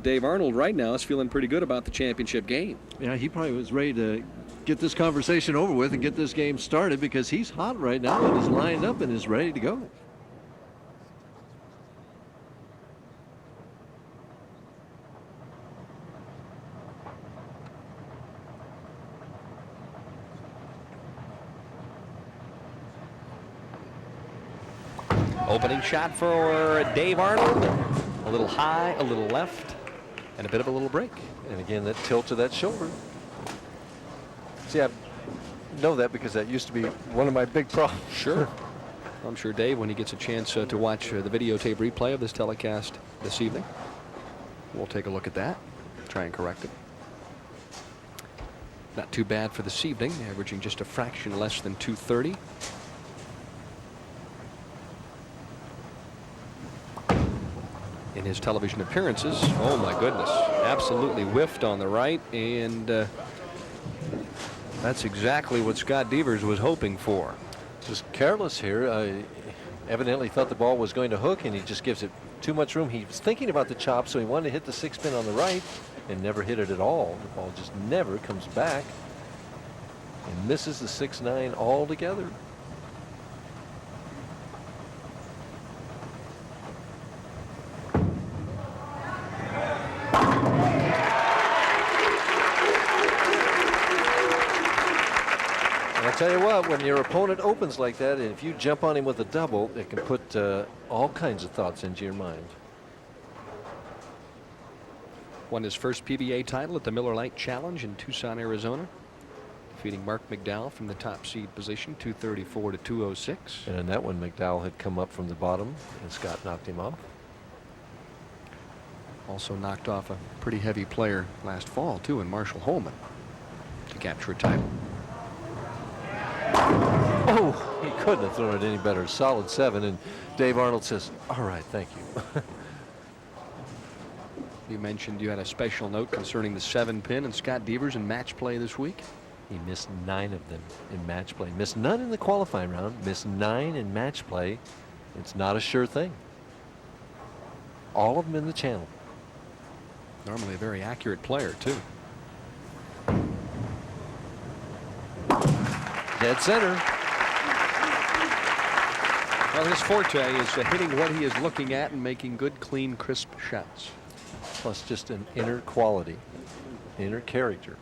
Dave Arnold right now is feeling pretty good about the championship game. Yeah, he probably was ready to get this conversation over with and get this game started because he's hot right now and is lined up and is ready to go. Opening shot for Dave Arnold. A little high, a little left, and a bit of a little break. And again, that tilt to that shoulder. See, I know that because that used to be one of my big problems. Sure. I'm sure Dave, when he gets a chance to watch the videotape replay of this telecast this evening, we'll take a look at that, try and correct it. Not too bad for this evening, averaging just a fraction less than 230. In his television appearances, oh my goodness, absolutely whiffed on the right, and that's exactly what Scott Devers was hoping for. Just careless here. Evidently thought the ball was going to hook, and he just gives it too much room. He was thinking about the chop, so he wanted to hit the 6-pin on the right and never hit it at all. The ball just never comes back and misses the 6-9 altogether. I'll tell you what, when your opponent opens like that, and if you jump on him with a double, it can put all kinds of thoughts into your mind. Won his first PBA title at the Miller Lite Challenge in Tucson, Arizona, defeating Mark McDowell from the top seed position, 234 to 206. And in that one, McDowell had come up from the bottom, and Scott knocked him off. Also knocked off a pretty heavy player last fall, too, in Marshall Holman to capture a title. Oh, he couldn't have thrown it any better. Solid 7, and Dave Arnold says, all right, thank you. You mentioned you had a special note concerning the 7-pin and Scott Devers in match play this week. He missed 9 of them in match play. Missed none in the qualifying round, missed 9 in match play. It's not a sure thing. All of them in the channel. Normally a very accurate player, too. Dead center. Well, his forte is hitting what he is looking at and making good, clean, crisp shots. Plus just an inner quality, inner character.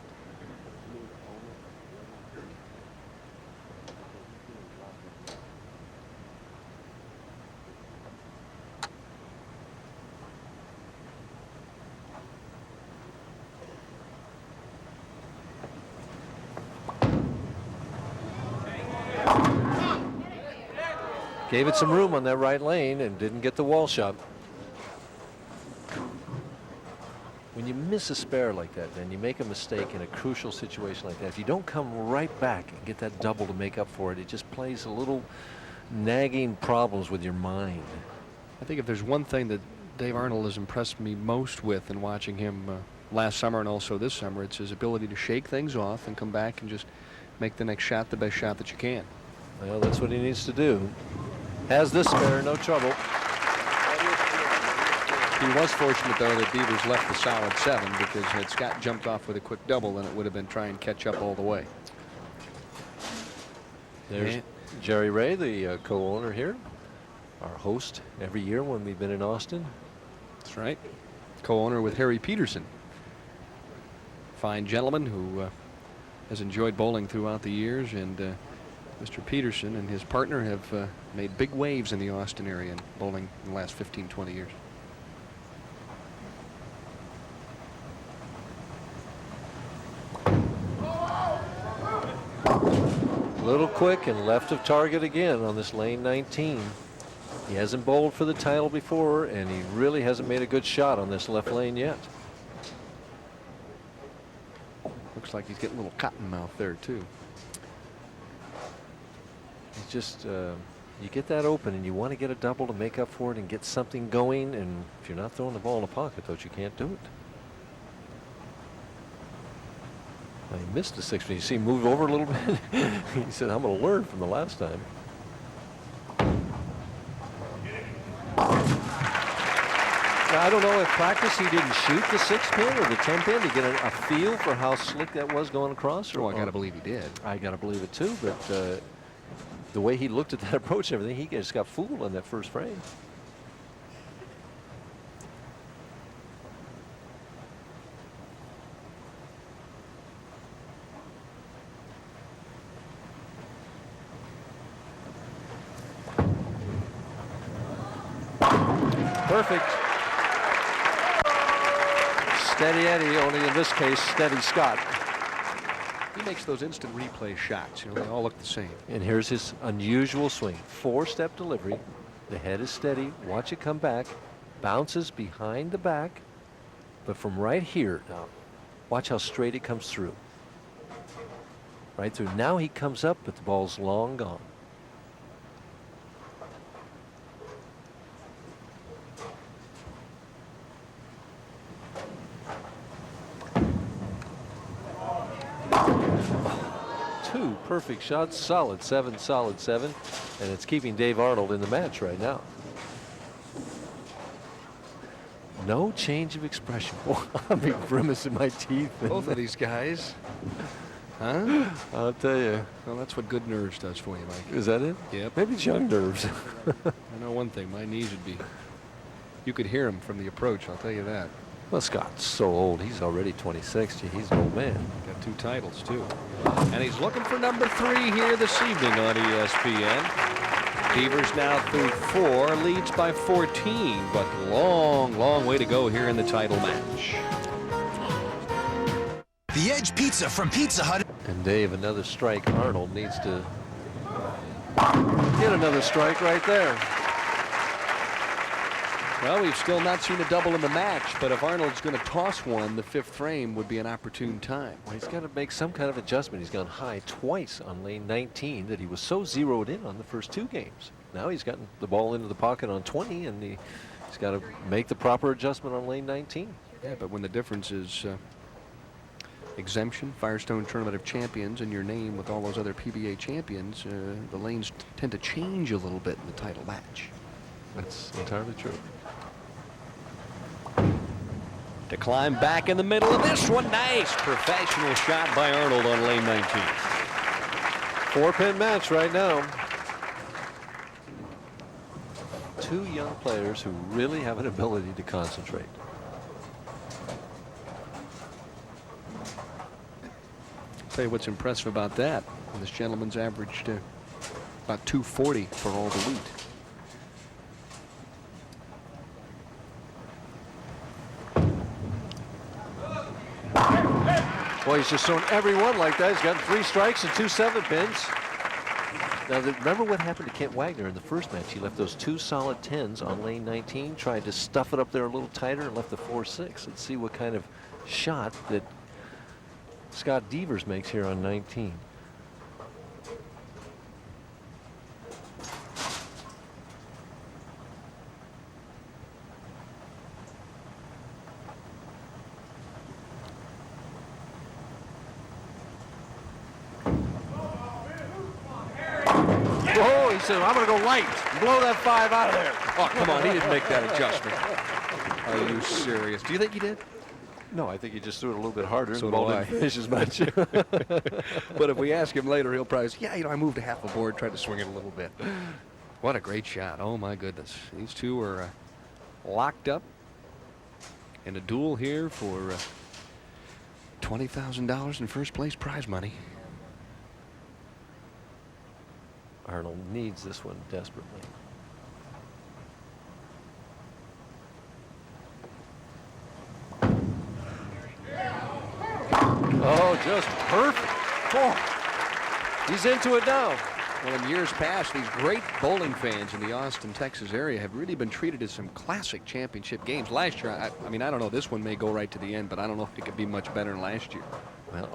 Gave it some room on that right lane and didn't get the wall shot. When you miss a spare like that, and you make a mistake in a crucial situation like that, if you don't come right back and get that double to make up for it, it just plays a little nagging problems with your mind. I think if there's one thing that Dave Arnold has impressed me most with in watching him last summer and also this summer, it's his ability to shake things off and come back and just make the next shot the best shot that you can. Well, that's what he needs to do. Has this spare, no trouble. He was fortunate, though, that Devers left the solid 7, because had Scott jumped off with a quick double, then it would have been try and catch up all the way. There's Jerry Ray, the co-owner here, our host every year when we've been in Austin. That's right. Co-owner with Harry Peterson. Fine gentleman who has enjoyed bowling throughout the years, and Mr. Peterson and his partner have made big waves in the Austin area in bowling in the last 15, 20 years. A little quick and left of target again on this lane 19. He hasn't bowled for the title before, and he really hasn't made a good shot on this left lane yet. Looks like he's getting a little cotton mouth there, too. It's just, you get that open and you want to get a double to make up for it and get something going, and if you're not throwing the ball in the pocket, though, you can't do it. Well, he missed the 6, but you see him move over a little bit. He said, I'm going to learn from the last time. I don't know if practice he didn't shoot the 6-pin or the 10-pin to get a feel for how slick that was going across. Oh, I got to believe he did. I got to believe it too, but the way he looked at that approach and everything, he just got fooled on that first frame. Perfect. Steady Eddie, only in this case, steady Scott. He makes those instant replay shots. You know, they all look the same. And here's his unusual swing. 4-step delivery. The head is steady. Watch it come back. Bounces behind the back. But from right here, now, watch how straight it comes through. Right through. Now he comes up, but the ball's long gone. Two perfect shots, solid 7, and it's keeping Dave Arnold in the match right now. No change of expression. I'm grimacing my teeth. Both of these guys. Huh? I'll tell you. Well, that's what good nerves does for you, Mike. Is that it? Yep. Maybe it's young nerves. I know one thing. My knees would be. You could hear him from the approach. I'll tell you that. Well, Scott's so old. He's already 26. Gee, he's an old man. Got 2 titles too. And he's looking for number 3 here this evening on ESPN. Devers now through 4, leads by 14, but long way to go here in the title match. The Edge Pizza from Pizza Hut. And Dave, another strike. Arnold needs to get another strike right there. Well, we've still not seen a double in the match, but if Arnold's going to toss one, the 5th frame would be an opportune time. Well, he's got to make some kind of adjustment. He's gone high twice on lane 19 that he was so zeroed in on the first 2 games. Now he's gotten the ball into the pocket on 20, and he's got to make the proper adjustment on lane 19. Yeah, but when the difference is exemption, Firestone Tournament of Champions, and your name with all those other PBA champions, the lanes tend to change a little bit in the title match. That's entirely true. To climb back in the middle of this one. Nice professional shot by Arnold on lane 19. 4-pin match right now. 2 young players who really have an ability to concentrate. I'll tell you what's impressive about that. This gentleman's averaged about 240 for all the wheat. Boy, he's just thrown every one like that. He's gotten 3 strikes and 2 7-pins. Now, remember what happened to Kent Wagner in the first match? He left those 2 solid 10s on lane 19, tried to stuff it up there a little tighter, and left the 4-6. Let's see what kind of shot that Scott Devers makes here on 19. Whoa, he said, I'm going to go light. Blow that 5 out of there. Oh, come on. He didn't make that adjustment. Are you serious? Do you think he did? No, I think he just threw it a little bit harder. So and the ball do I. didn't finish as much. But if we ask him later, he'll probably say, yeah, you know, I moved a half a board, tried to swing it a little bit. What a great shot. Oh, my goodness. These two are locked up in a duel here for $20,000 in first place prize money. Arnold needs this one desperately. Oh, just perfect. Oh, he's into it now. Well, in years past, these great bowling fans in the Austin, Texas area have really been treated as some classic championship games. Last year, I mean, I don't know, this one may go right to the end, but I don't know if it could be much better than last year. Well,